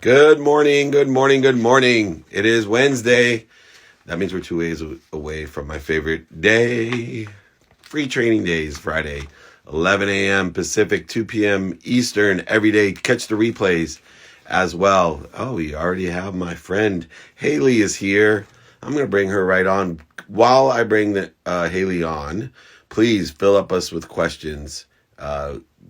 Good morning, good morning, good morning. It is Wednesday. That means we're 2 days away from my favorite day. Free training days, Friday, 11 a.m. Pacific, 2 p.m. Eastern, every day. Catch the replays as well. Oh, we already have my friend Haley is here. I'm going to bring her right on. While I bring Haley on, please fill up us with questions.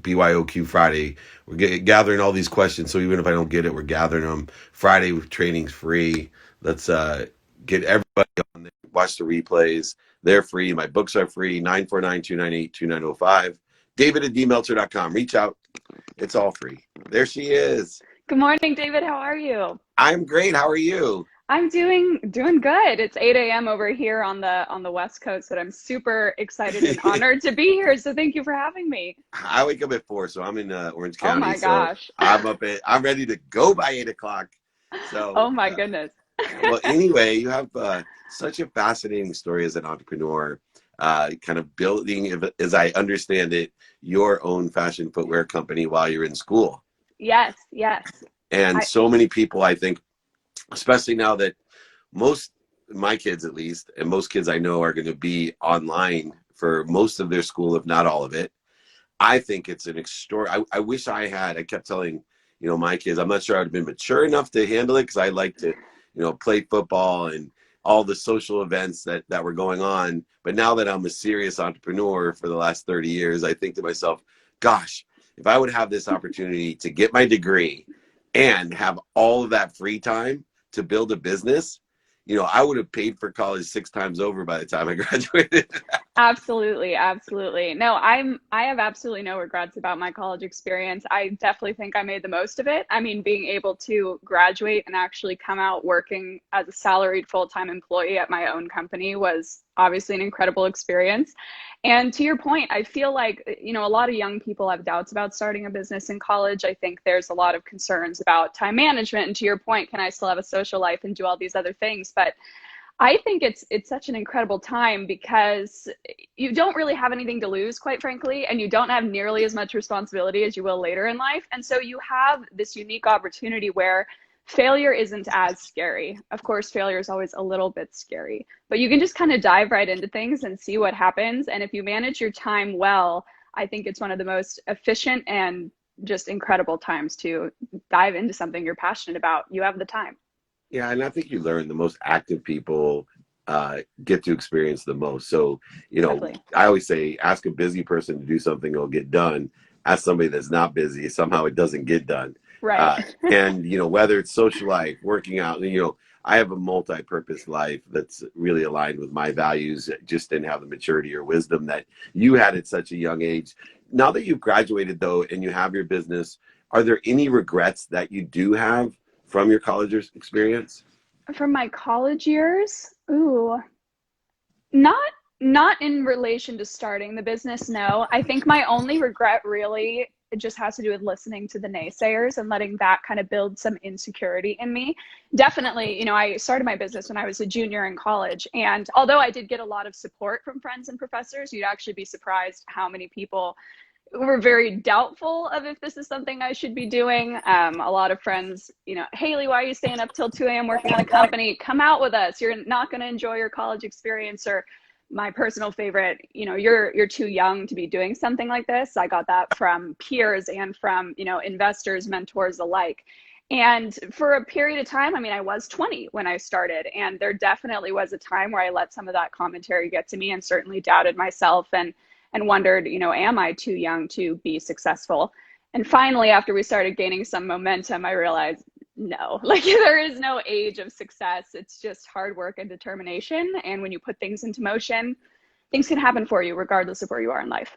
BYOQ Friday. We're gathering all these questions, so even if I don't get it, we're gathering them. Friday training's free. Let's get everybody on there. Watch the replays. They're free. My books are free. 949-298-2905. David at dmeltzer.com. Reach out. It's all free. There she is. Good morning, David. How are you? I'm great. How are you? I'm doing good. It's 8 a.m. over here on the West Coast, but I'm super excited and honored to be here. So thank you for having me. I wake up at 4, so I'm in Orange Oh County. my gosh. So I'm ready to go by 8 o'clock. So Oh my goodness. well, anyway, you have such a fascinating story as an entrepreneur, kind of building, as I understand it, your own fashion footwear company while you're in school. Yes. And so many people, I think, especially now that my kids at least, and most kids I know are going to be online for most of their school, if not all of it. I think it's an extraordinary. I wish I kept telling, my kids, I'm not sure I would have been mature enough to handle it because I like to, play football and all the social events that were going on. But now that I'm a serious entrepreneur for the last 30 years, I think to myself, gosh, if I would have this opportunity to get my degree and have all of that free time to build a business, I would have paid for college 6 times over by the time I graduated. Absolutely. No, I have absolutely no regrets about my college experience. I definitely think I made the most of it. I mean, being able to graduate and actually come out working as a salaried full-time employee at my own company was obviously an incredible experience. And to your point, I feel like, a lot of young people have doubts about starting a business in college. I think there's a lot of concerns about time management. And to your point, can I still have a social life and do all these other things? But I think it's such an incredible time because you don't really have anything to lose, quite frankly, and you don't have nearly as much responsibility as you will later in life. And so you have this unique opportunity where failure isn't as scary. Of course, failure is always a little bit scary, but you can just kind of dive right into things and see what happens. And if you manage your time well, I think it's one of the most efficient and just incredible times to dive into something you're passionate about. You have the time. Yeah, and I think you learn the most active people get to experience the most. So, Definitely. I always say, ask a busy person to do something, it'll get done. Ask somebody that's not busy, somehow it doesn't get done. Right. And, whether it's social life, working out, I have a multi-purpose life that's really aligned with my values. Just didn't have the maturity or wisdom that you had at such a young age. Now that you've graduated, though, and you have your business, are there any regrets that you do have from your college experience? From my college years, not not in relation to starting the business, no. I think my only regret really it just has to do with listening to the naysayers and letting that kind of build some insecurity in me. Definitely, I started my business when I was a junior in college. And although I did get a lot of support from friends and professors, you'd actually be surprised how many people were very doubtful of if this is something I should be doing. A lot of friends, Haley, why are you staying up till 2 a.m. working on a company? Come out with us. You're not going to enjoy your college experience. Or my personal favorite, you're too young to be doing something like this. I got that from peers and from, investors, mentors alike. And for a period of time, I mean, I was 20 when I started, and there definitely was a time where I let some of that commentary get to me and certainly doubted myself and wondered, am I too young to be successful? And finally, after we started gaining some momentum, I realized, no, like there is no age of success. It's just hard work and determination. And when you put things into motion, things can happen for you regardless of where you are in life.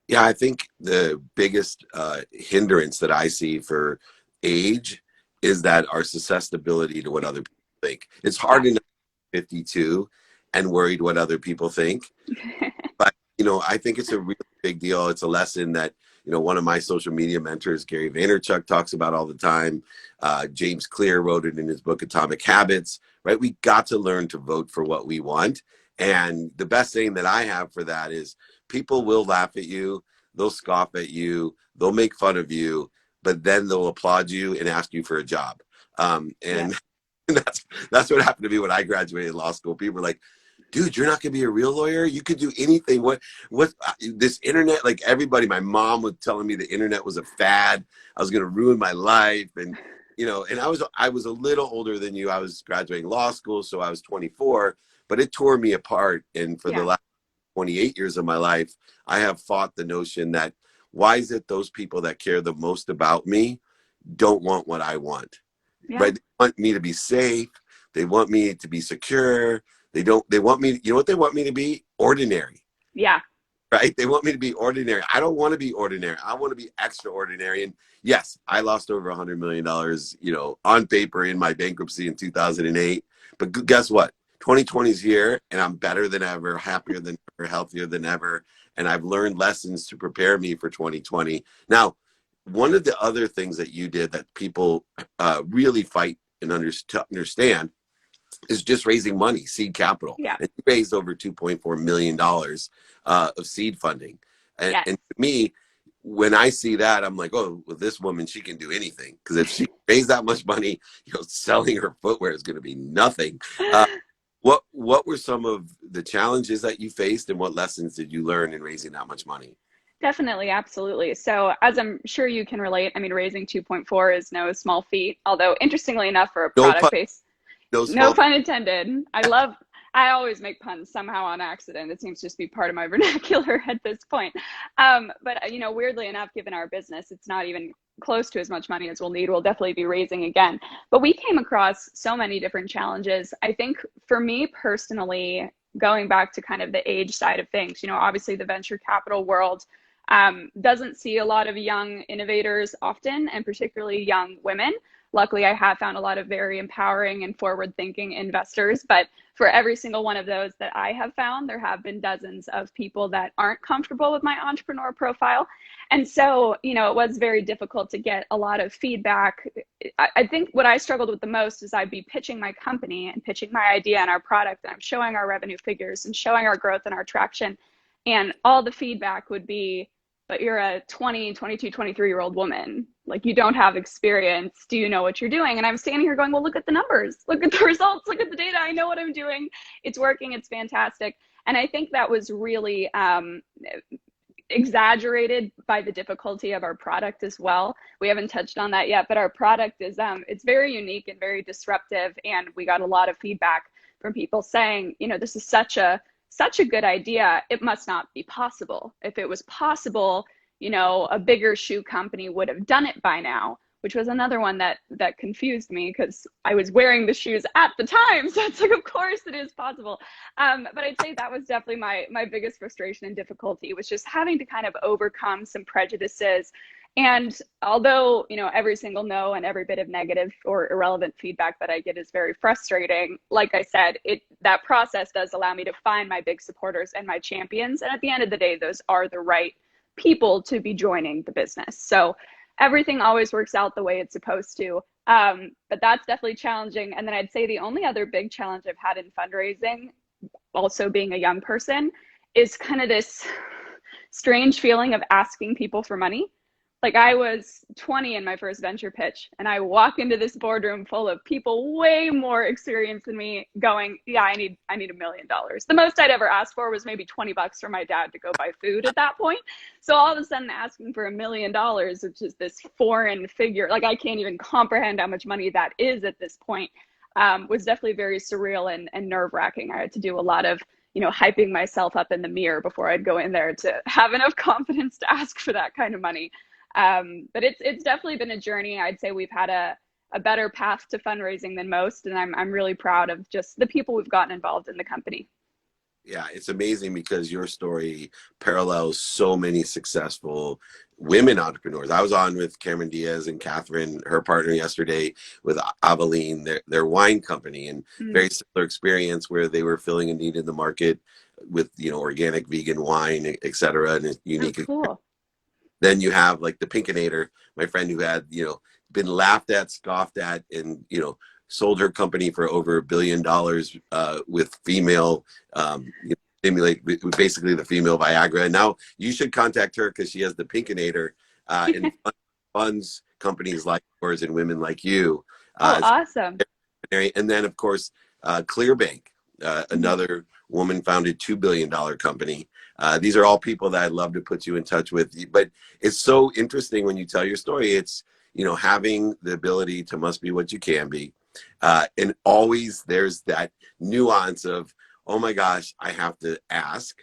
Yeah, I think the biggest hindrance that I see for age is that our susceptibility to what other people think. It's hard Yes. enough at 52 and worried what other people think. But, I think it's a really big deal. It's a lesson that, one of my social media mentors, Gary Vaynerchuk, talks about all the time. James Clear wrote it in his book, Atomic Habits, right? We got to learn to vote for what we want. And the best thing that I have for that is people will laugh at you. They'll scoff at you. They'll make fun of you, but then they'll applaud you and ask you for a job. Yeah. And that's what happened to me when I graduated law school. People were like, dude, you're not gonna be a real lawyer. You could do anything. What this internet, like everybody, my mom was telling me the internet was a fad. I was gonna ruin my life. And and I was a little older than you. I was graduating law school, so I was 24, but it tore me apart. And for the Yeah. last 28 years of my life, I have fought the notion that why is it those people that care the most about me don't want what I want? Yeah. Right? They want me to be safe. They want me to be secure. They want me, you know what they want me to be? Ordinary. Yeah. Right? They want me to be ordinary. I don't want to be ordinary. I want to be extraordinary. And yes, I lost over $100 million, on paper in my bankruptcy in 2008. But guess what? 2020 is here and I'm better than ever, happier than ever, healthier than ever. And I've learned lessons to prepare me for 2020. Now, one of the other things that you did that people really fight and understand is just raising money, seed capital. Yeah. And you raised over $2.4 million of seed funding. Yes. And to me, when I see that, I'm like, oh, well, this woman, she can do anything. Because if she raised that much money, selling her footwear is going to be nothing. What were some of the challenges that you faced, and what lessons did you learn in raising that much money? Definitely, absolutely. So, as I'm sure you can relate, I mean, raising 2.4 is no small feat. Although, interestingly enough, for a No product pun, base, no no small. pun intended. I always make puns somehow on accident. It seems to just be part of my vernacular at this point. But weirdly enough, given our business, it's not even close to as much money as we'll need. We'll definitely be raising again. But we came across so many different challenges. I think for me personally, going back to kind of the age side of things, obviously the venture capital world doesn't see a lot of young innovators often, and particularly young women. Luckily, I have found a lot of very empowering and forward thinking investors. But for every single one of those that I have found, there have been dozens of people that aren't comfortable with my entrepreneur profile. And so, it was very difficult to get a lot of feedback. I think what I struggled with the most is I'd be pitching my company and pitching my idea and our product, and I'm showing our revenue figures and showing our growth and our traction. And all the feedback would be, but you're a 20, 22, 23-year-old woman. Like, you don't have experience. Do you know what you're doing? And I'm standing here going, well, look at the numbers, look at the results, look at the data. I know what I'm doing. It's working. It's fantastic. And I think that was really exaggerated by the difficulty of our product as well. We haven't touched on that yet, but our product is it's very unique and very disruptive. And we got a lot of feedback from people saying, this is such a good idea. It must not be possible. If it was possible, a bigger shoe company would have done it by now, which was another one that confused me because I was wearing the shoes at the time. So it's like, of course it is possible. But I'd say that was definitely my biggest frustration and difficulty, was just having to kind of overcome some prejudices. And although, every single no and every bit of negative or irrelevant feedback that I get is very frustrating, like I said, that process does allow me to find my big supporters and my champions. And at the end of the day, those are the right people to be joining the business. So everything always works out the way it's supposed to. But that's definitely challenging. And then I'd say the only other big challenge I've had in fundraising, also being a young person, is kind of this strange feeling of asking people for money. Like, I was 20 in my first venture pitch, and I walk into this boardroom full of people way more experienced than me going, yeah, I need $1 million. The most I'd ever asked for was maybe $20 for my dad to go buy food at that point. So all of a sudden asking for $1 million, which is this foreign figure, like I can't even comprehend how much money that is at this point, was definitely very surreal and nerve wracking. I had to do a lot of hyping myself up in the mirror before I'd go in there to have enough confidence to ask for that kind of money. But it's definitely been a journey. I'd say we've had a better path to fundraising than most, and I'm really proud of just the people we've gotten involved in the company. Yeah, it's amazing because your story parallels so many successful women entrepreneurs. I was on with Cameron Diaz and Catherine, her partner, yesterday with Aveline, their wine company, and very similar experience where they were filling a need in the market with organic vegan wine, et cetera, and a Oh, unique. cool. Then you have like the Pinkinator, my friend who had, been laughed at, scoffed at, and, sold her company for over $1 billion with female, stimulate, basically the female Viagra. And now you should contact her because she has the Pinkinator and funds companies like yours and women like you Oh, awesome. And then, of course, Clearbank, another woman-founded $2 billion company. These are all people that I'd love to put you in touch with. But it's so interesting when you tell your story. It's, having the ability to must be what you can be. And always there's that nuance of, oh my gosh, I have to ask.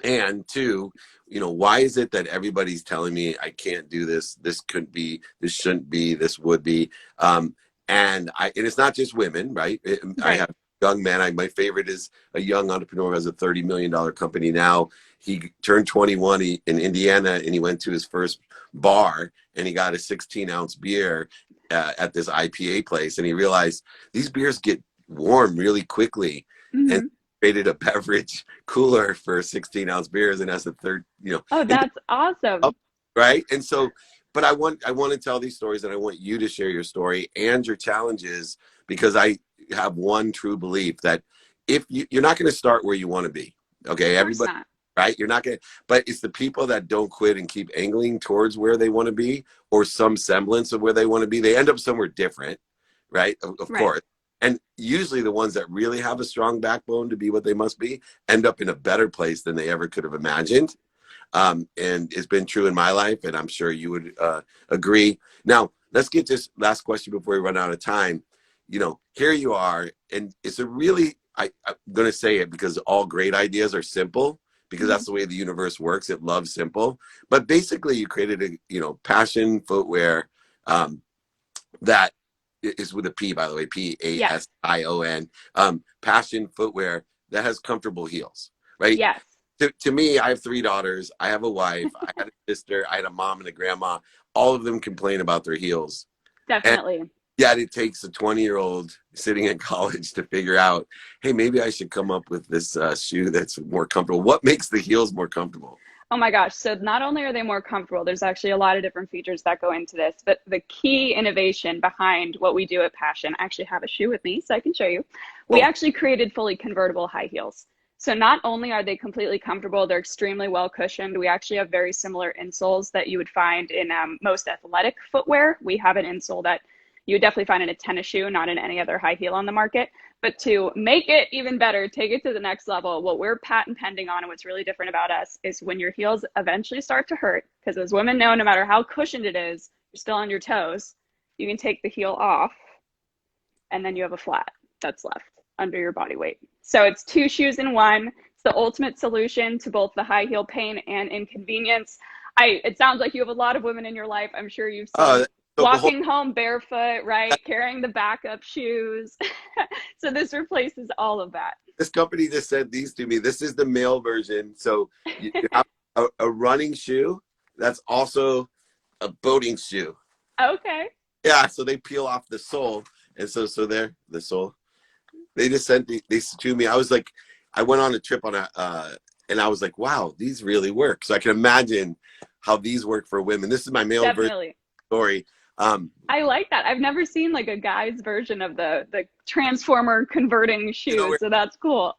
And two, why is it that everybody's telling me I can't do this? This couldn't be, this shouldn't be, this would be. And it's not just women, right? I Right. have young men. My favorite is a young entrepreneur who has a $30 million company now. He turned 21 in Indiana, and he went to his first bar, and he got a 16-ounce beer at this IPA place, and he realized these beers get warm really quickly, and Hmm. created a beverage cooler for 16-ounce beers, and that's a third, Oh, and that's awesome. right. And so, but I want to tell these stories, and I want you to share your story and your challenges, because I have one true belief that if you're not going to start where you want to be, Of okay, course everybody, not. right? You're not going to, but it's the people that don't quit and keep angling towards where they want to be, or some semblance of where they want to be. They end up somewhere different, right? Of Right. course. And usually the ones that really have a strong backbone to be what they must be end up in a better place than they ever could have imagined. And it's been true in my life, and I'm sure you would agree. Now, let's get this last question before we run out of time. Here you are, and it's a really, I'm going to say it because all great ideas are simple, because Hmm. that's the way the universe works. It loves simple. But basically, you created passion footwear, that is with a P, by the way, Yes. Passion, passion footwear that has comfortable heels, right? Yes. To me, I have three daughters. I have a wife. I had a sister. I had a mom and a grandma. All of them complain about their heels. And Definitely. yet it takes a 20-year-old sitting in college to figure out, hey, maybe I should come up with this shoe that's more comfortable. What makes the heels more comfortable? Oh my gosh. So not only are they more comfortable, there's actually a lot of different features that go into this, but the key innovation behind what we do at Passion, I actually have a shoe with me, so I can show you. We Oh, actually created fully convertible high heels. So not only are they completely comfortable, they're extremely well cushioned. We actually have very similar insoles that you would find in most athletic footwear. We have an insole that you would definitely find in a tennis shoe, not in any other high heel on the market. But to make it even better, take it to the next level, what we're patent pending on and what's really different about us is when your heels eventually start to hurt, because as women know, no matter how cushioned it is, you're still on your toes. You can take the heel off, and then you have a flat that's left under your body weight. So it's two shoes in one. It's the ultimate solution to both the high heel pain and inconvenience. It sounds like you have a lot of women in your life. I'm sure you've uh, seen so hold, walking home barefoot, right? Carrying the backup shoes. So this replaces all of that. this company just sent these to me. This is the male version. So you have a running shoe that's also a boating shoe. Okay. Yeah, so they peel off the sole, and so there, the sole. They just sent these to me. I was like, I went on a trip on and I was like, wow, these really work. So I can imagine how these work for women. This is my male version Definitely. story. Um, I like that. I've never seen like a guy's version of the transformer converting you know, shoes, so that's cool.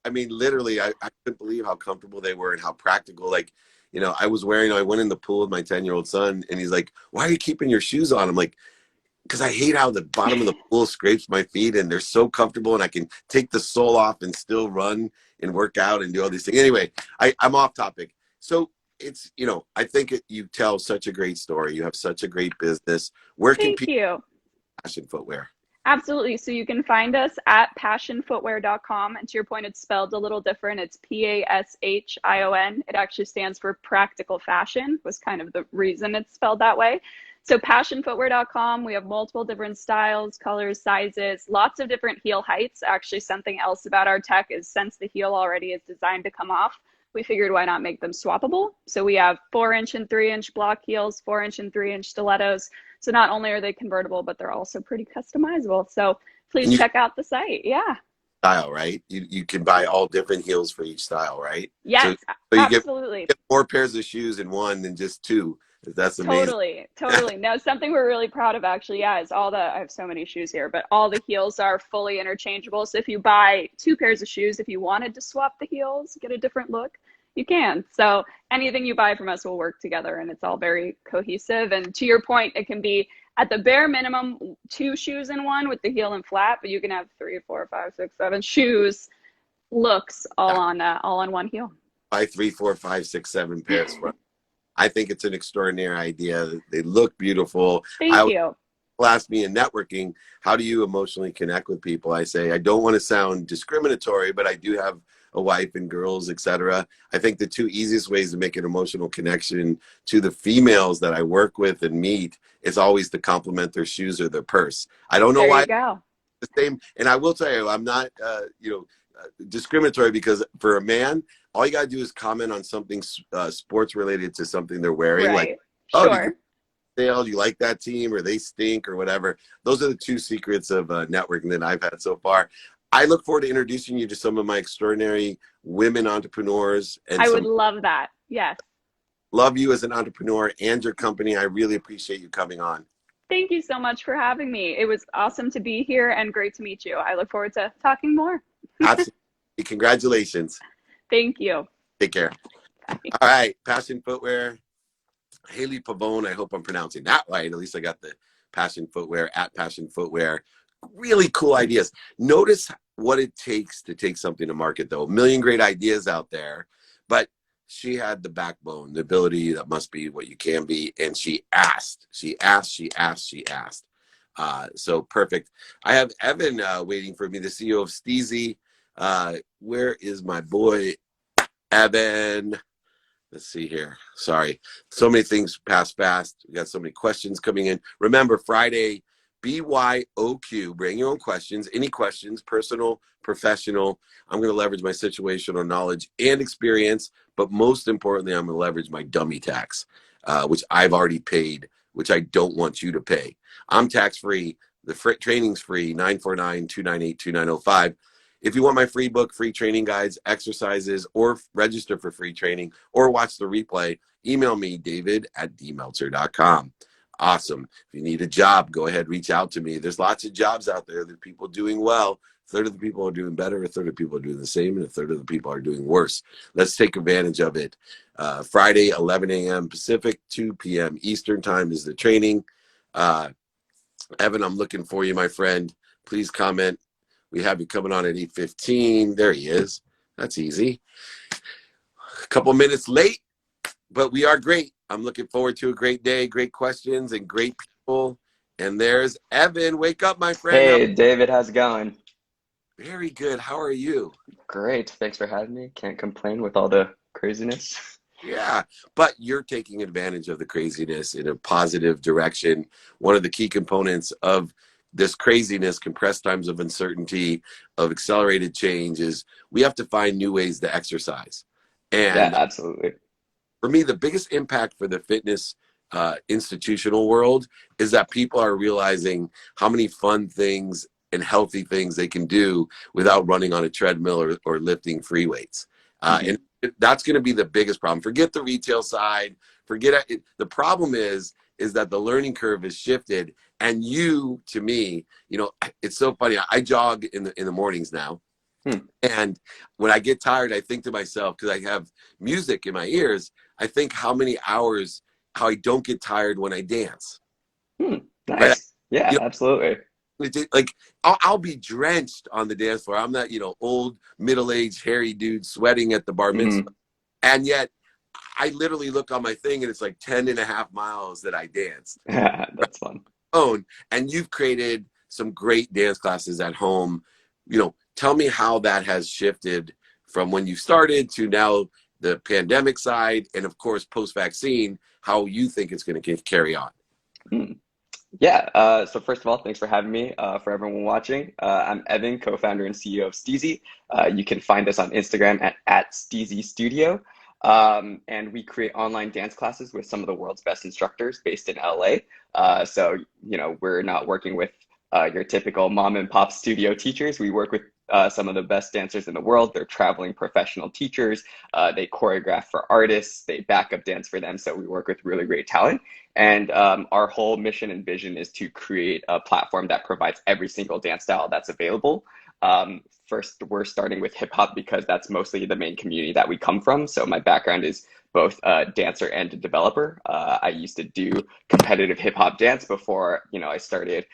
I mean, literally, I couldn't believe how comfortable they were and how practical. Like, I went in the pool with my 10-year-old son, and he's like, why are you keeping your shoes on? I'm like, because I hate how the bottom of the pool scrapes my feet, and they're so comfortable, and I can take the sole off and still run and work out and do all these things. Anyway, I'm off topic. So it's, I think you tell such a great story. You have such a great business. Where can Thank people you. passion footwear? Absolutely. So you can find us at passionfootwear.com. And to your point, it's spelled a little different. It's Pashion. It actually stands for practical fashion, was kind of the reason it's spelled that way. So passionfootwear.com, we have multiple different styles, colors, sizes, lots of different heel heights. Actually, something else about our tech is since the heel already is designed to come off, we figured why not make them swappable. So we have 4-inch and 3-inch block heels, 4-inch and 3-inch stilettos. So not only are they convertible, but they're also pretty customizable. So And please you can check out the site. Yeah. style, right? You can buy all different heels for each style, right? So Yes, so you absolutely. get more pairs of shoes in one than just two. That's amazing. Totally, totally. Now, something we're really proud of actually, yeah, is I have so many shoes here, but all the heels are fully interchangeable. So if you buy two pairs of shoes, if you wanted to swap the heels, get a different look, you can. So anything you buy from us will work together and it's all very cohesive. And to your point, it can be at the bare minimum, 2 shoes in one with the heel and flat, but you can have 3, 4, 5, 6, 7 shoes, looks all on one heel. Buy 3, 4, 5, 6, 7 pairs. I think it's an extraordinary idea. They look beautiful. Thank you. People ask me in networking, how do you emotionally connect with people? I say, I don't want to sound discriminatory, but I do have a wife and girls, etc. I think the 2 easiest ways to make an emotional connection to the females that I work with and meet is always to compliment their shoes or their purse. I don't know There why you go. the same. And I will tell you, I'm not, discriminatory, because for a man, all you got to do is comment on something sports related to something they're wearing. Right. Like, oh, Sure. do you like that team, or they stink, or whatever. Those are the 2 secrets of networking that I've had so far. I look forward to introducing you to some of my extraordinary women entrepreneurs. And I would love that. Yes. Love you as an entrepreneur and your company. I really appreciate you coming on. Thank you so much for having me. It was awesome to be here and great to meet you. I look forward to talking more. Absolutely. Congratulations. Thank you. Take care. Bye. All right. Passion Footwear. Haley Pavone. I hope I'm pronouncing that right. At least I got the Passion Footwear at Passion Footwear. Really cool ideas. Notice what it takes to take something to market, though. A million great ideas out there, but she had the backbone, the ability that must be what you can be. And she asked. So perfect. I have Evan waiting for me, the CEO of Steezy. Where is my boy, Evan? Let's see here. Sorry. So many things pass fast. We got so many questions coming in. Remember, Friday, byoq. Bring your own questions. Any questions, personal, professional. I'm going to leverage my situational knowledge and experience, but most importantly, I'm going to leverage my dummy tax, which I've already paid, which I don't want you to pay. I'm tax-free. The training's free, 949-298-2905. If you want my free book, free training guides, exercises, or register for free training, or watch the replay, email me, david@dmeltzer.com. Awesome. If you need a job, go ahead, reach out to me. There's lots of jobs out there. There's people doing well. A third of the people are doing better. A third of the people are doing the same. And a third of the people are doing worse. Let's take advantage of it. Friday, 11 a.m. Pacific, 2 p.m. Eastern time is the training. Evan, I'm looking for you, my friend. Please comment. We have you coming on at 8:15. There he is. That's easy. A couple minutes late, but we are great. I'm looking forward to a great day, great questions, and great people. And there's Evan. Wake up, my friend. Hey, David, how's it going? Very good. How are you? Great. Thanks for having me. Can't complain with all the craziness. Yeah, but you're taking advantage of the craziness in a positive direction. One of the key components of this craziness, compressed times of uncertainty, of accelerated change, is we have to find new ways to exercise. Yeah, And absolutely. for me, the biggest impact for the fitness institutional world is that people are realizing how many fun things and healthy things they can do without running on a treadmill or lifting free weights. And that's going to be the biggest problem. Forget the retail side. Forget it. The problem is that the learning curve has shifted. And you, to me, it's so funny. I jog in the mornings now. And when I get tired, I think to myself, because I have music in my ears, I think how I don't get tired when I dance. Nice. Right? Yeah, absolutely. Like I'll be drenched on the dance floor. I'm that, old, middle-aged, hairy dude sweating at the bar mitzvah. And yet I literally look on my thing and it's like 10 and a half miles that I danced. That's fun. And you've created some great dance classes at home. Tell me how that has shifted from when you started to now, the pandemic side, and of course, post-vaccine, how you think it's going to carry on. Yeah, so first of all, thanks for having me. For everyone watching, I'm Evan, co-founder and CEO of Steezy. You can find us on Instagram at Steezy Studio. And we create online dance classes with some of the world's best instructors based in LA. So, we're not working with your typical mom and pop studio teachers. We work with some of the best dancers in the world. They're traveling professional teachers. They choreograph for artists. They back up dance for them. So we work with really great talent. And our whole mission and vision is to create a platform that provides every single dance style that's available. First, we're starting with hip hop because that's mostly the main community that we come from. So my background is both a dancer and a developer. I used to do competitive hip hop dance before, I started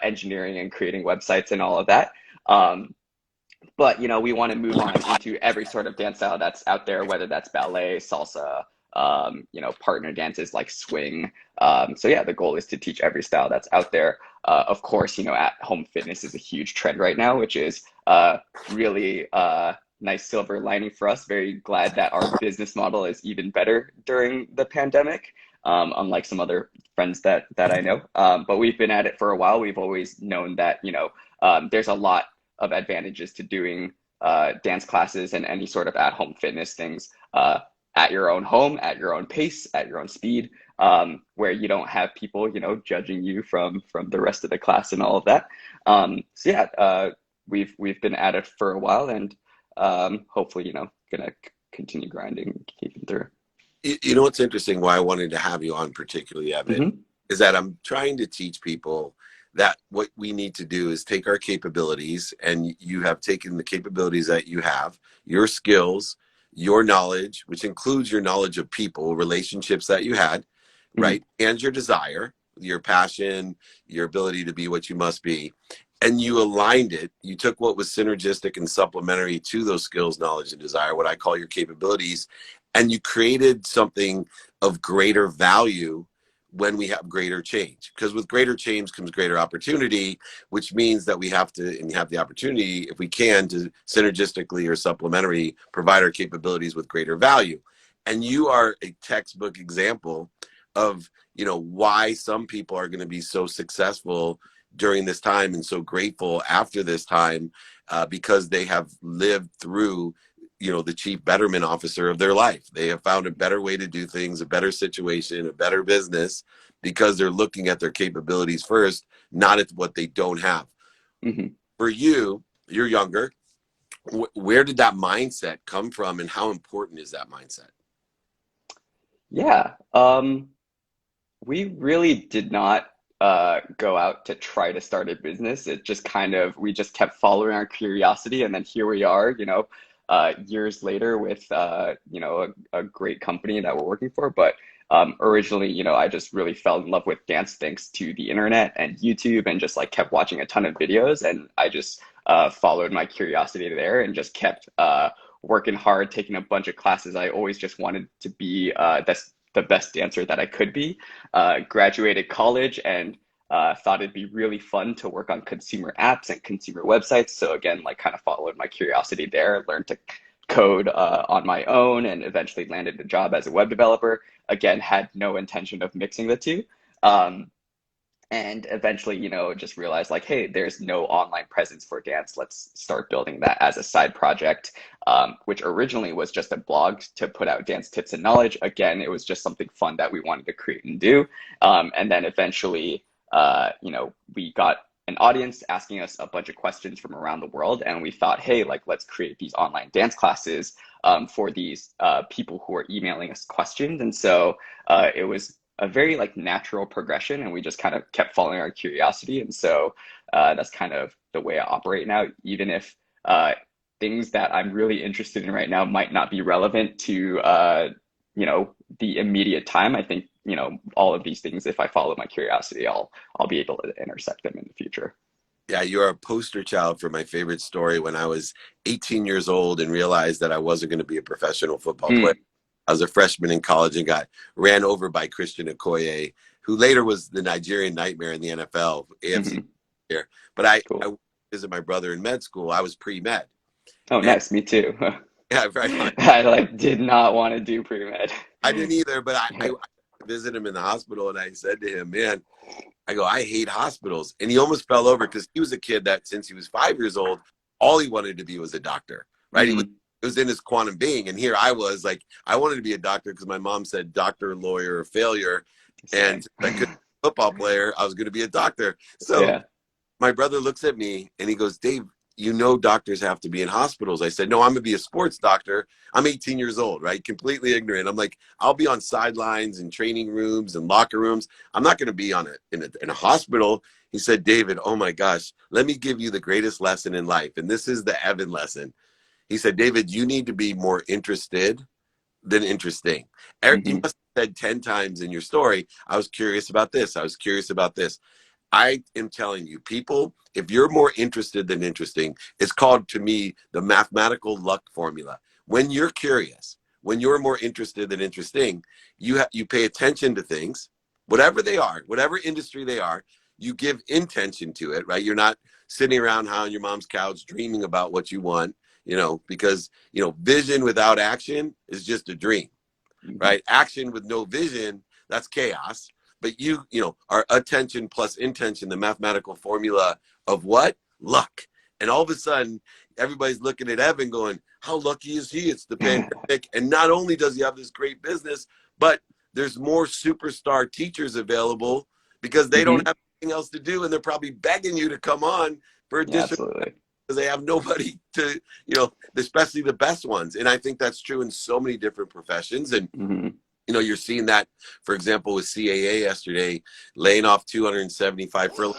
engineering and creating websites and all of that. But we want to move on into every sort of dance style that's out there, whether that's ballet, salsa, partner dances like swing. So yeah, the goal is to teach every style that's out there. Of course, at home fitness is a huge trend right now, which is really nice silver lining for us. Very glad that our business model is even better during the pandemic, unlike some other friends that I know. But we've been at it for a while. We've always known that, there's a lot of advantages to doing dance classes and any sort of at-home fitness things at your own home, at your own pace, at your own speed, where you don't have people, judging you from the rest of the class and all of that. So yeah, we've been at it for a while, and hopefully, gonna continue grinding, keeping through. You know what's interesting, why I wanted to have you on particularly, Evan, is that I'm trying to teach people that what we need to do is take our capabilities, and you have taken the capabilities that you have, your skills, your knowledge, which includes your knowledge of people, relationships that you had, right? And your desire, your passion, your ability to be what you must be. And you aligned it. You took what was synergistic and supplementary to those skills, knowledge, and desire, what I call your capabilities, and you created something of greater value when we have greater change. Because with greater change comes greater opportunity, which means that we have to, and have the opportunity, if we can, to synergistically or supplementary provide our capabilities with greater value. And you are a textbook example of, why some people are going to be so successful during this time and so grateful after this time, because they have lived through the chief betterment officer of their life. They have found a better way to do things, a better situation, a better business, because they're looking at their capabilities first, not at what they don't have. For you, you're younger. Where did that mindset come from, and how important is that mindset? Yeah, we really did not go out to try to start a business. It just we just kept following our curiosity, and then here we are, years later with a great company that we're working for. But originally, I just really fell in love with dance thanks to the internet and YouTube, and just kept watching a ton of videos, and I just followed my curiosity there and just kept working hard, taking a bunch of classes. I always just wanted to be the best dancer that I could be. Graduated college and thought it'd be really fun to work on consumer apps and consumer websites. So again, kind of followed my curiosity there, learned to code on my own, and eventually landed a job as a web developer. Again, had no intention of mixing the two. And eventually, just realized hey, there's no online presence for dance. Let's start building that as a side project, which originally was just a blog to put out dance tips and knowledge. Again, it was just something fun that we wanted to create and do. And then eventually, we got an audience asking us a bunch of questions from around the world. And we thought, hey, let's create these online dance classes for these people who are emailing us questions. And so it was a very natural progression, and we just kind of kept following our curiosity. And so that's kind of the way I operate now, even if things that I'm really interested in right now might not be relevant to the immediate time. I think all of these things, if I follow my curiosity, I'll be able to intersect them in the future. Yeah, you're a poster child for my favorite story. When I was 18 years old and realized that I wasn't going to be a professional football player, I was a freshman in college and got ran over by Christian Okoye, who later was the Nigerian Nightmare in the NFL, AFC player. But I visited my brother in med school. I was pre-med. Oh, nice. Me too. Yeah, right. I did not want to do pre-med. I didn't either, but I visited him in the hospital, and I said to him, man, I hate hospitals. And he almost fell over, because he was a kid that since he was 5 years old, all he wanted to be was a doctor, right? It was in his quantum being. And here I was I wanted to be a doctor because my mom said doctor, lawyer, or failure. And I couldn't be a football player. I was going to be a doctor. So my brother looks at me and he goes, Dave, doctors have to be in hospitals. I said, no, I'm going to be a sports doctor. I'm 18 years old, right? Completely ignorant. I'm I'll be on sidelines and training rooms and locker rooms. I'm not going to be in a hospital. He said, David, oh my gosh, let me give you the greatest lesson in life. And this is the Evan lesson. He said, David, you need to be more interested than interesting. You Hmm. must have said 10 times in your story, I was curious about this. I was curious about this. I am telling you, people, if you're more interested than interesting, it's called to me the mathematical luck formula. When you're curious, when you're more interested than interesting, you pay attention to things, whatever they are, whatever industry they are, you give intention to it, right? You're not sitting around on your mom's couch dreaming about what you want, because, vision without action is just a dream, Hmm. right? Action with no vision, that's chaos. But our attention plus intention, the mathematical formula of what? Luck. And all of a sudden, everybody's looking at Evan going, how lucky is he? It's the pandemic. And not only does he have this great business, but there's more superstar teachers available because they Hmm. don't have anything else to do. And they're probably begging you to come on for Yeah, additional absolutely. because they have nobody to, especially the best ones. And I think that's true in so many different professions. And, Hmm. you're seeing that, for example, with CAA yesterday, laying off 275 for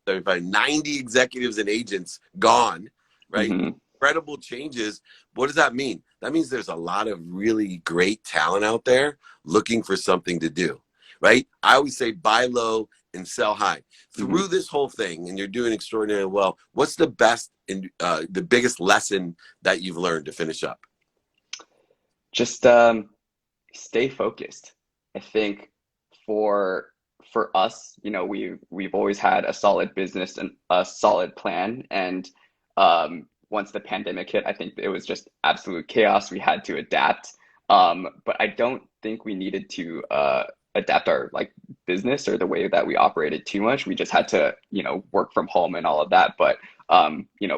90 executives and agents gone, right? Hmm. Incredible changes. What does that mean? That means there's a lot of really great talent out there looking for something to do, right? I always say buy low and sell high. Hmm. Through this whole thing, and you're doing extraordinarily well, what's the best and the biggest lesson that you've learned to finish up? Just stay focused. I think for for us, we've always had a solid business and a solid plan. And once the pandemic hit, I think it was just absolute chaos. We had to adapt. But I don't think we needed to adapt our like business or the way that we operated too much. We just had to, work from home and all of that. But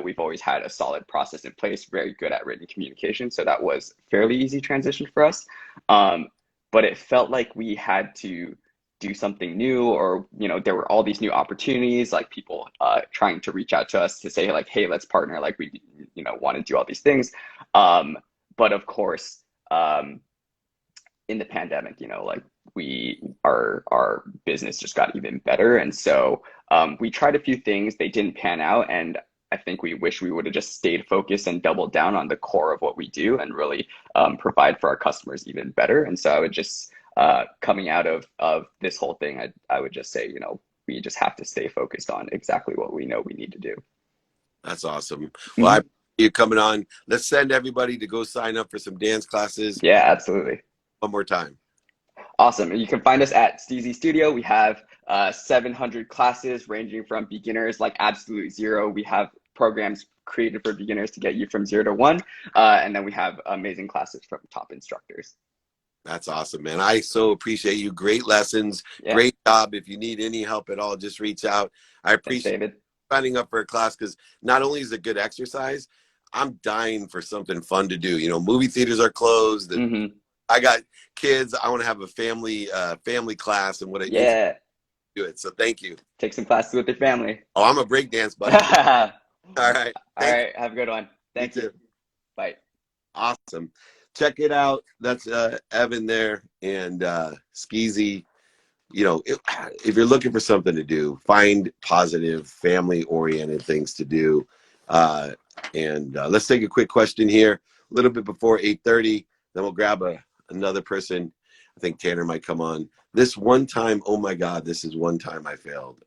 we've always had a solid process in place, very good at written communication. So that was fairly easy transition for us. Um, but it felt like we had to do something new, or there were all these new opportunities, like people trying to reach out to us to say like, hey, let's partner, like we want to do all these things. But of course, in the pandemic, like our business just got even better. And so we tried a few things, they didn't pan out. And I think we wish we would have just stayed focused and doubled down on the core of what we do and really provide for our customers even better. And so I would just, coming out of this whole thing, I would just say, we just have to stay focused on exactly what we know we need to do. That's awesome. Well, I Mhm. appreciate you coming on. Let's send everybody to go sign up for some dance classes Yeah, absolutely. one more time. Awesome. And you can find us at Steezy Studio. We have 700 classes ranging from beginners like absolute zero. We have programs created for beginners to get you from 0 to 1. And then we have amazing classes from top instructors. That's awesome, man. I so appreciate you. Great lessons. Yeah. Great job. If you need any help at all, just reach out. I Thanks, appreciate David. signing up for a class because not only is it good exercise, I'm dying for something fun to do. Movie theaters are closed and Hmm. I got kids. I want to have a family class and what it is to Yeah. do it. So thank you. Take some classes with your family. Oh, I'm a breakdance buddy. All All right. Thank you. right. Have a good one. You Thank you. too. Bye. Awesome. Check it out. That's Evan there and Skeezy. If you're looking for something to do, find positive, family-oriented things to do. Uh, and let's take a quick question here, a little bit before 8:30. Then we'll grab another person. I think Tanner might come on. This one time, oh my God, this is one time I failed.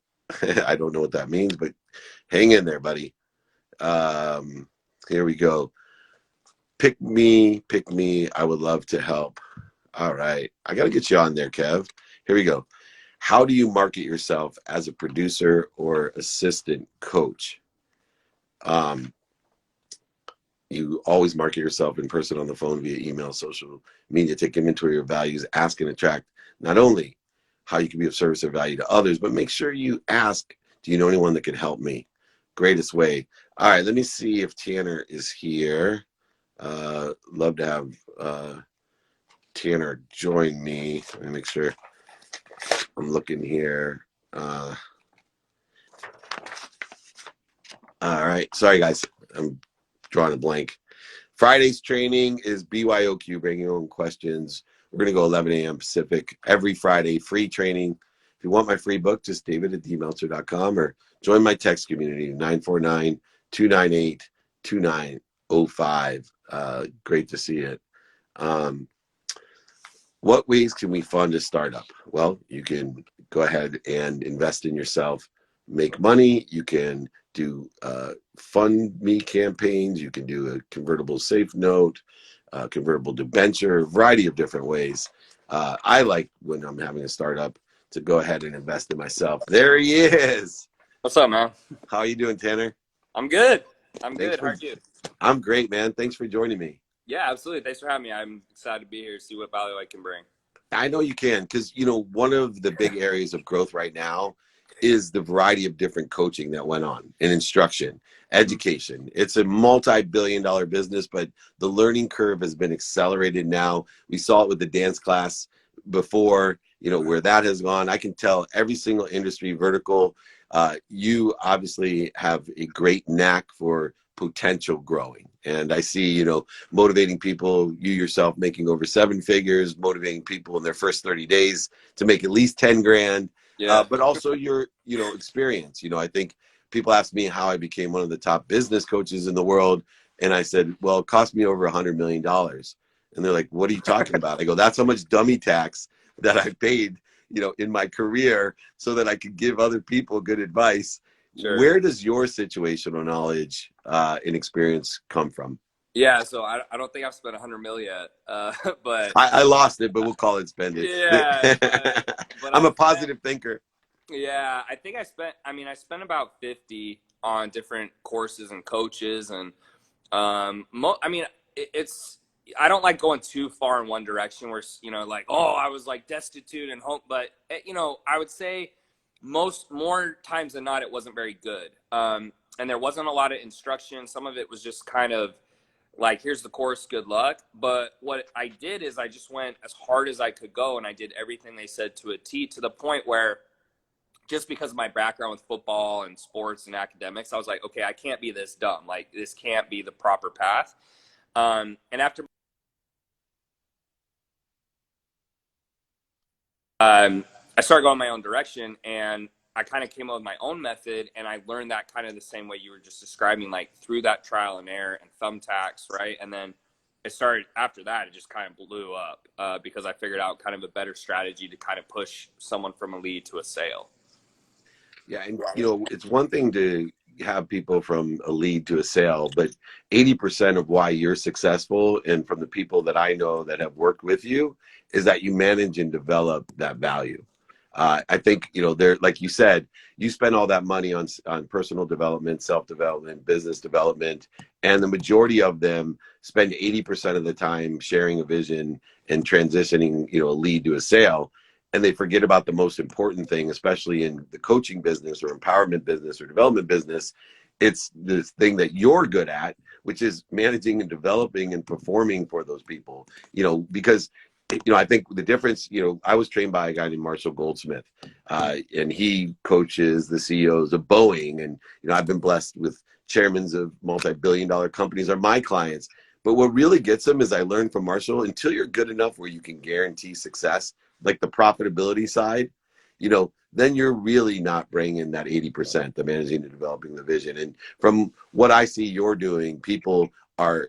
I don't know what that means, but hang in there, buddy. Here we go. Pick me, pick me. I would love to help. All right. I got to get you on there, Kev. Here we go. How do you market yourself as a producer or assistant coach? Um, you always market yourself in person, on the phone, via email, social media. Take inventory of values. Ask and attract not only how you can be of service or value to others, but make sure you ask, do you know anyone that can help me? Greatest way. All right. Let me see if Tanner is here. Love to have Tanner join me. Let me make sure I'm looking here. All right. Sorry, guys. I'm drawing a blank. Friday's training is byoq, bring your own questions. We're going to go 11 a.m. Pacific every Friday, free training. If you want my free book, just david@dmeltzer.com or join my text community, 949-298-2905. Great to see it. What ways can we fund a startup? Well, you can go ahead and invest in yourself, make money. You can do fund me campaigns. You can do a convertible safe note, convertible debenture, a variety of different ways. I like when I'm having a startup to go ahead and invest in myself. There he is. What's up, man? How are you doing, Tanner? I'm good. I'm Thanks good. How for. are you? I'm great, man. Thanks for joining me. Yeah, absolutely. Thanks for having me. I'm excited to be here to see what value I can bring. I know you can, because one of the big areas of growth right now is the variety of different coaching that went on and instruction, education. It's a multi-billion-dollar business, but the learning curve has been accelerated now. We saw it with the dance class before, where that has gone. I can tell every single industry vertical. You obviously have a great knack for potential growing, and I see, motivating people, you yourself making over 7 figures, motivating people in their first 30 days to make at least 10 grand. Yeah, But also your, experience. I think people ask me how I became one of the top business coaches in the world. And I said, well, it cost me over $100 million. And they're like, what are you talking about? I go, that's how much dummy tax that I paid, in my career so that I could give other people good advice. sure. Where does your situational knowledge and experience come from? Yeah, so I don't think I've spent 100 mil yet, but I lost it, but we'll call it spend yeah, but I'm I've a spent. positive thinker. Yeah, I think I spent. I mean, I spent about 50 on different courses and coaches, and I mean, it's. I don't like going too far in one direction where, like, oh, I was like destitute and home, but I would say more times than not, it wasn't very good. And there wasn't a lot of instruction. Some of it was just kind of like, here's the course, good luck. But what I did is I just went as hard as I could go, and I did everything they said to a T, to the point where, just because of my background with football and sports and academics, I was like, okay, I can't be this dumb. Like, this can't be the proper path. And after I started going my own direction, and I kind of came up with my own method, and I learned that kind of the same way you were just describing, like through that trial and error and thumbtacks, right? And then it started after that, it just kind of blew up because I figured out kind of a better strategy to kind of push someone from a lead to a sale. Yeah, and it's one thing to have people from a lead to a sale, but 80% of why you're successful, and from the people that I know that have worked with you, is that you manage and develop that value. I think there, like you said, you spend all that money on personal development, self development, business development, and the majority of them spend 80% of the time sharing a vision and transitioning a lead to a sale, and they forget about the most important thing, especially in the coaching business or empowerment business or development business. It's this thing that you're good at, which is managing and developing and performing for those people. Because I think the difference, I was trained by a guy named Marshall Goldsmith, and he coaches the CEOs of Boeing. And, I've been blessed with chairmen of multi-billion-dollar companies are my clients. But what really gets them is, I learned from Marshall, until you're good enough where you can guarantee success, like the profitability side, then you're really not bringing that 80%, the managing and developing the vision. And from what I see you're doing, people are,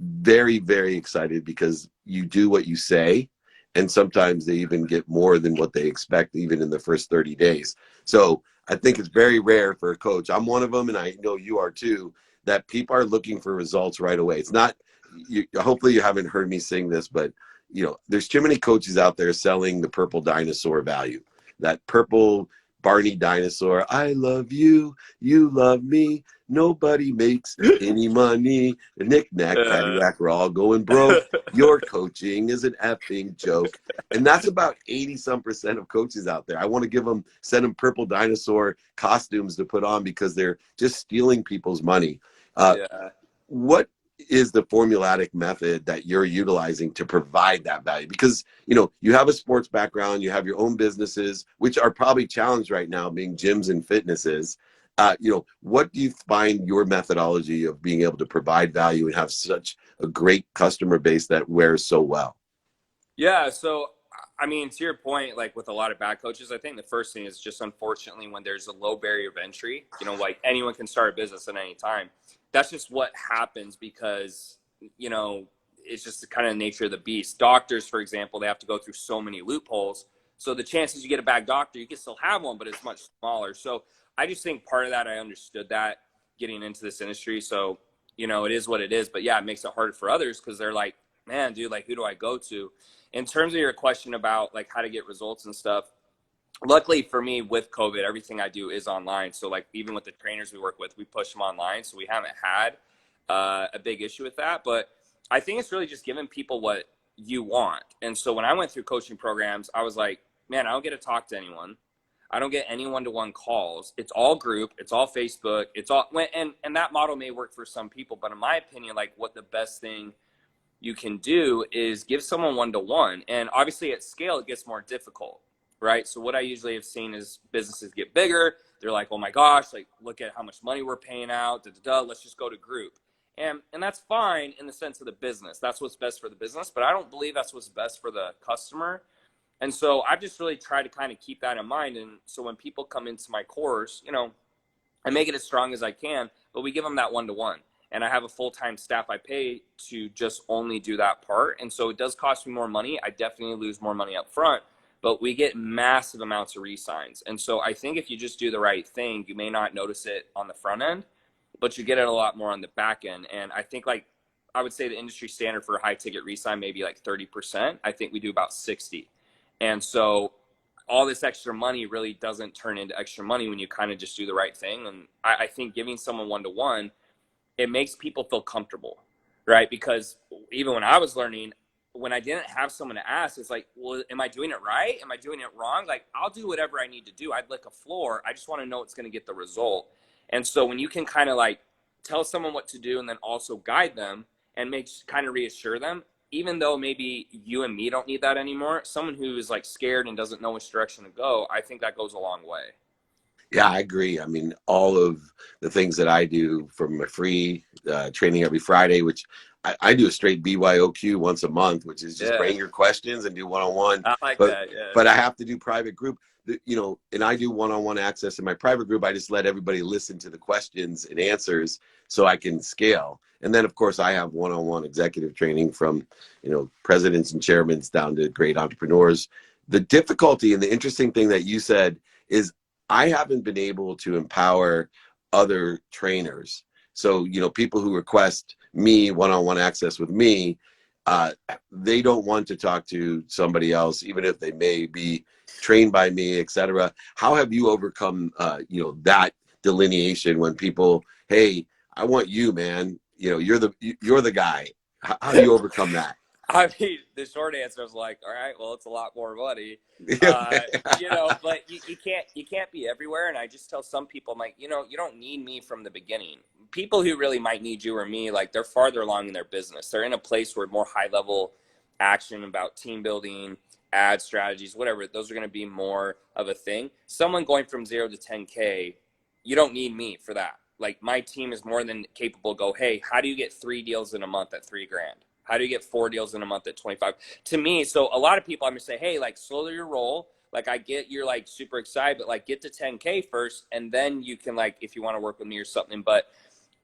very, very excited because you do what you say. And sometimes they even get more than what they expect, even in the first 30 days. So I think it's very rare for a coach. I'm one of them, and I know you are too, that people are looking for results right away. It's not, hopefully you haven't heard me sing this, but there's too many coaches out there selling the purple dinosaur value, that purple Barney dinosaur. I love you, you love me. Nobody makes any money. Knick knack, paddywhack, we're all going broke. Your coaching is an effing joke. And that's about 80% of coaches out there. I want to send them purple dinosaur costumes to put on because they're just stealing people's money. Yeah. What is the formulatic method that you're utilizing to provide that value? Because you have a sports background, you have your own businesses, which are probably challenged right now, being gyms and fitnesses. What do you find your methodology of being able to provide value and have such a great customer base that wears so well? Yeah, so I mean, to your point, like with a lot of bad coaches, I think the first thing is just, unfortunately, when there's a low barrier of entry, like anyone can start a business at any time. That's just what happens because, it's just the kind of nature of the beast. Doctors, for example, they have to go through so many loopholes. So the chances you get a bad doctor, you can still have one, but it's much smaller. So I just think part of that, I understood that getting into this industry. So, you know, it is what it is. But yeah, it makes it harder for others because they're like, man, dude, like, who do I go to? In terms of your question about like how to get results and stuff, luckily for me with COVID, everything I do is online. So like even with the trainers we work with, we push them online. So we haven't had a big issue with that. But I think it's really just giving people what you want. And so when I went through coaching programs, I was like, man, I don't get to talk to anyone. I don't get any one-to-one calls. It's all group. It's all Facebook. It's all, and that model may work for some people, but in my opinion, like what the best thing you can do is give someone one-to-one. And obviously at scale, it gets more difficult, right? So what I usually have seen is businesses get bigger. They're like, oh my gosh, like look at how much money we're paying out. Let's just go to group. And that's fine in the sense of the business. That's what's best for the business, but I don't believe that's what's best for the customer. And so I've just really tried to kind of keep that in mind. And so when people come into my course, you know, I make it as strong as I can, but we give them that one-to-one. And I have a full-time staff I pay to just only do that part. And so it does cost me more money. I definitely lose more money up front, but we get massive amounts of re-signs. And so I think if you just do the right thing, you may not notice it on the front end, but you get it a lot more on the back end. And I think like, I would say the industry standard for a high ticket re-sign, maybe like 30%. I think we do about 60. And so all this extra money really doesn't turn into extra money when you kind of just do the right thing. And I think giving someone one-to-one, it makes people feel comfortable, right? Because even when I was learning, when I didn't have someone to ask, it's like, well, am I doing it right? Am I doing it wrong? Like, I'll do whatever I need to do. I'd lick a floor. I just want to know it's going to get the result. And so when you can kind of like tell someone what to do and then also guide them and kind of reassure them, even though maybe you and me don't need that anymore, someone who is like scared and doesn't know which direction to go, I think that goes a long way. Yeah, I agree. I mean, all of the things that I do from my free training every Friday, which I do a straight byoq once a month, which is just bring your questions and do one-on-one. I like that, yeah. But I have to do private group, you know, and I do one-on-one access in my private group. I just let everybody listen to the questions and answers so I can scale. And then, of course, I have one-on-one executive training from, you know, presidents and chairmen down to great entrepreneurs. The difficulty and the interesting thing that you said is I haven't been able to empower other trainers. So, you know, people who request me one-on-one access with me, they don't want to talk to somebody else, even if they may be trained by me, etc. How have you overcome, you know, that delineation when people, hey, I want you, man. You know, you're the guy. How do you overcome that? I mean, the short answer is like, all right, well, it's a lot more money, you know, but you can't be everywhere. And I just tell some people, I'm like, you know, you don't need me from the beginning. People who really might need you or me, like they're farther along in their business. They're in a place where more high level action about team building, ad strategies, whatever, those are going to be more of a thing. Someone going from 0 to 10K, you don't need me for that. Like my team is more than capable. Go, hey, how do you get 3 deals in a month at $3,000? How do you get 4 deals in a month at 25? To me, so a lot of people, I'm gonna say, hey, like slow your roll. Like I get you're like super excited, but like get to 10K first, and then you can like if you want to work with me or something. But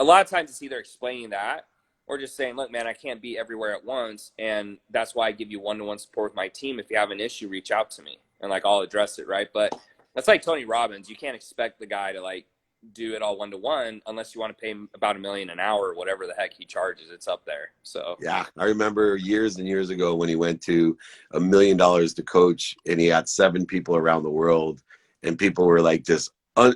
a lot of times it's either explaining that or just saying, look, man, I can't be everywhere at once, and that's why I give you one-to-one support with my team. If you have an issue, reach out to me, and like I'll address it, right? But that's like Tony Robbins. You can't expect the guy to like do it all one-to-one unless you want to pay him about $1 million an hour or whatever the heck he charges. It's up there. So yeah, I remember years and years ago when he went to $1 million to coach, and he had 7 people around the world, and people were like just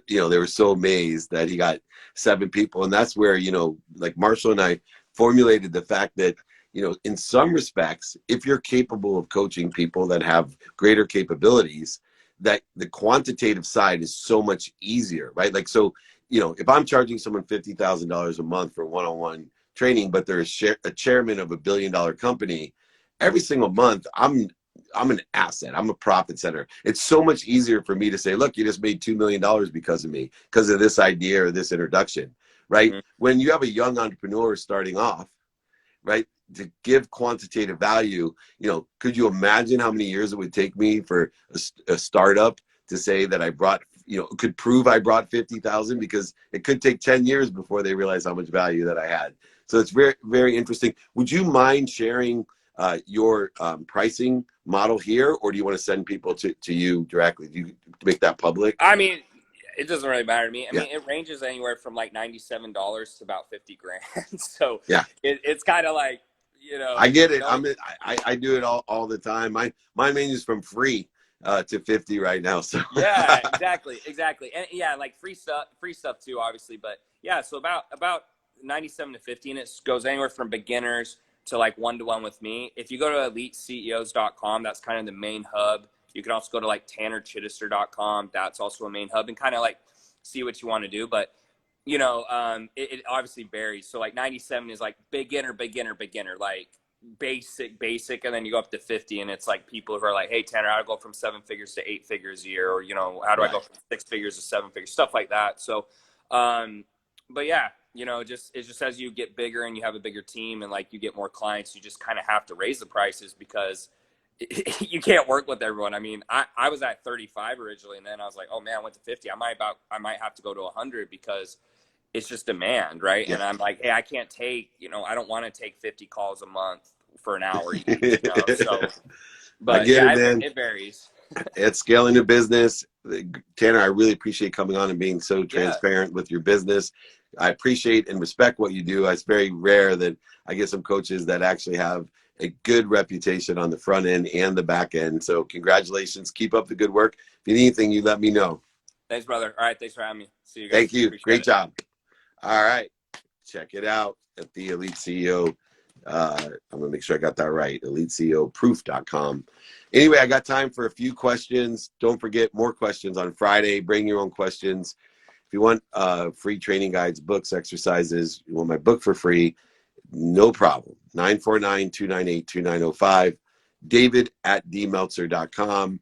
you know, they were so amazed that he got 7 people. And that's where, you know, like Marshall and I formulated the fact that, you know, in some respects, if you're capable of coaching people that have greater capabilities, that the quantitative side is so much easier, right? Like, so, you know, if I'm charging someone $50,000 a month for one-on-one training, but they're a chairman of $1 billion company, every single month, I'm an asset. I'm a profit center. It's so much easier for me to say, look, you just made $2 million because of me, because of this idea or this introduction, right? Mm-hmm. When you have a young entrepreneur starting off, right, to give quantitative value, you know, could you imagine how many years it would take me for a startup to say that I brought, could prove I brought 50,000, because it could take 10 years before they realize how much value that I had. So it's very, very interesting. Would you mind sharing your pricing model here, or do you want to send people to you directly? Do you make that public? I mean, it doesn't really matter to me. I Yeah. mean, it ranges anywhere from like $97 to about 50 grand. So Yeah, it's kind of like, I get it. I do it all the time. Mine ranges from free to 50 right now. So yeah, exactly. And yeah, like free stuff too, obviously. But yeah, so about 97 to 50, and it goes anywhere from beginners to like one-to-one with me. If you go to eliteceos.com, that's kind of the main hub. You can also go to like tannerchittister.com. That's also a main hub, and kind of like see what you want to do. But it obviously varies. So like 97 is like beginner, like basic, and then you go up to 50, and it's like people who are like, hey, Tanner, how do I go from 7 figures to 8 figures a year? Or, how do I go from 6 figures to 7 figures? Stuff like that. So, but yeah, just as you get bigger and you have a bigger team and like you get more clients, you just kind of have to raise the prices, because you can't work with everyone. I mean, I was at 35 originally, and then I was like, oh man, I went to 50. I might have to go to 100, because it's just demand, right? Yeah. And I'm like, hey, I can't take, I don't want to take 50 calls a month for an hour. So, but yeah, it varies. It's scaling a business. Tanner, I really appreciate coming on and being so transparent with your business. I appreciate and respect what you do. It's very rare that I get some coaches that actually have a good reputation on the front end and the back end. So congratulations. Keep up the good work. If you need anything, you let me know. Thanks, brother. All right. Thanks for having me. See you guys. Thank you. Appreciate Great job. All right. Check it out at the Elite CEO. I'm going to make sure I got that right. EliteCEOproof.com. Anyway, I got time for a few questions. Don't forget, more questions on Friday. Bring your own questions. If you want free training guides, books, exercises, you want my book for free, no problem. 949-298-2905. David@dmeltzer.com.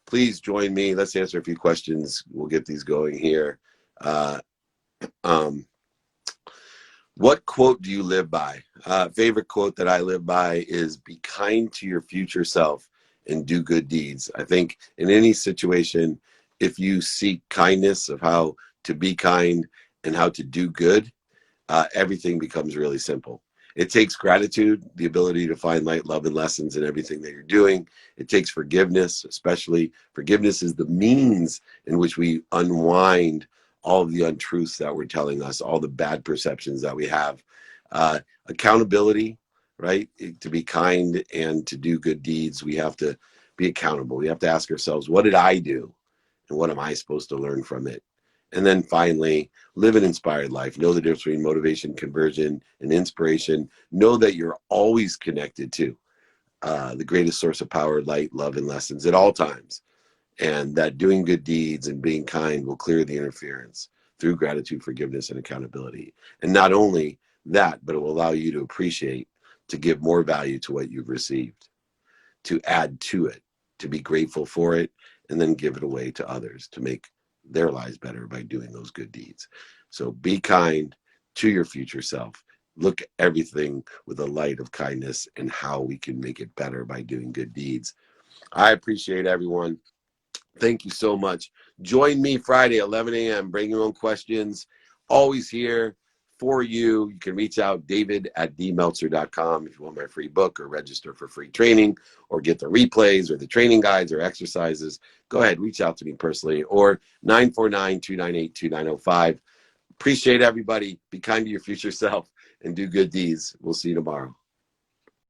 Please join me. Let's answer a few questions. We'll get these going here. What quote do you live by? Favorite quote that I live by is, be kind to your future self and do good deeds. I think in any situation, if you seek kindness of how to be kind and how to do good, everything becomes really simple. It takes gratitude, the ability to find light, love, and lessons in everything that you're doing. It takes forgiveness, especially forgiveness is the means in which we unwind all of the untruths that we're telling us, all the bad perceptions that we have. Accountability, right? To be kind and to do good deeds, we have to be accountable. We have to ask ourselves, what did I do? And what am I supposed to learn from it? And then finally, live an inspired life. Know the difference between motivation, conversion, and inspiration. Know that you're always connected to the greatest source of power, light, love, and lessons at all times. And that doing good deeds and being kind will clear the interference through gratitude, forgiveness, and accountability. And not only that, but it will allow you to appreciate, to give more value to what you've received, to add to it, to be grateful for it, and then give it away to others to make their lives better by doing those good deeds. So be kind to your future self. Look at everything with a light of kindness and how we can make it better by doing good deeds. I appreciate everyone. Thank you so much. Join me Friday, 11 a.m. Bring your own questions. Always here for you. You can reach out, david@dmeltzer.com, if you want my free book or register for free training or get the replays or the training guides or exercises. Go ahead, reach out to me personally, or 949-298-2905. Appreciate everybody. Be kind to your future self and do good deeds. We'll see you tomorrow.